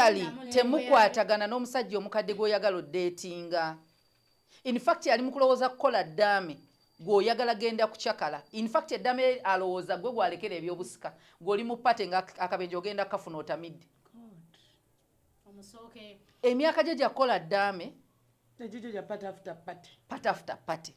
actually temukwatagana n'omusajja omukadde gw'oyagala oddeetinga. In fact ali mu kulowooza kukola ddaame gw'oyagala genda kucakala. In fact eddaame alowooza gwe gwalekera ebyobusika gw'oli mu pate nga akabenje ogenda kafuna otamidde. Emyaka gye gyakukola ddaame pate after pate.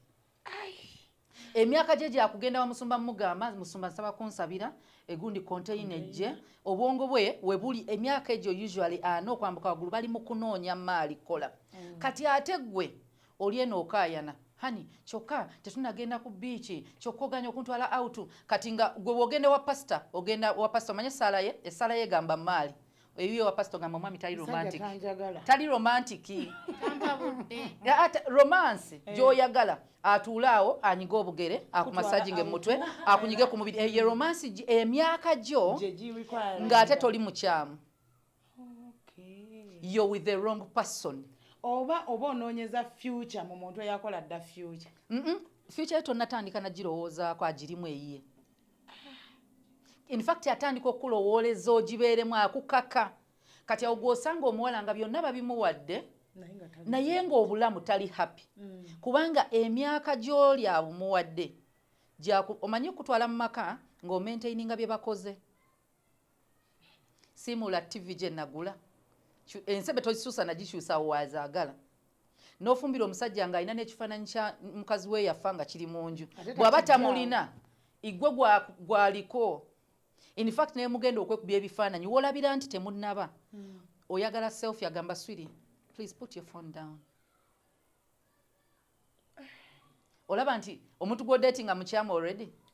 Emyaka gye gyakugenda wa musumba mugamba musumba nsaba kunsabira egundi container ejje obwongo bwe webuli emyaka egyo usually okwambuka waggulu bali mu kunoonya maali kola. Kati ate gwe oli eno okaayana hani kyokka tetunagenda ku biici kyokka oganya okuntwala out kati nga gwe wogenda wa pastor ogenda wa pastor manye essala ye gamba maali eyo wa pastor gamba mwami tali romantic tali romantic romance gy'oyagala atuulaawo anyiga obugere akumasajinga emutwe akunyige ku mubiri ye romance emyaka gyo ng'ate toli mukyamu. You're with the wrong person. Oba onoonyeza future mu muntu eyakola dda future. Future tonnatandika nagirowoozaako agirimu eyiye. In fact atandika okulowooleza ogibeeremu akukaka. Kati awo gw'osanga omuwala nga byonna babimuwadde naye ng'obulamu tali happy. Kubanga emyaka gy'oli abumuwadde omanyi okutwala mu maka ng'omaintaininga bye bakoze. Simula TV gye nagula ensebe tozisuusa nagikyusa wazaagala. N'ofumbira omusajja nga alina n'ekifaananyi kya mukazi we yafa nga kiri mu nju. Bw'aba tamulina igwe gwaliko. In fact naye mugenda okwekubya ebifaananyi wolabira nti temunnaba. Oyagala selfie agamba sweetie please put your phone down. Olaba nti omuntu gw'odating nga mukyamu already.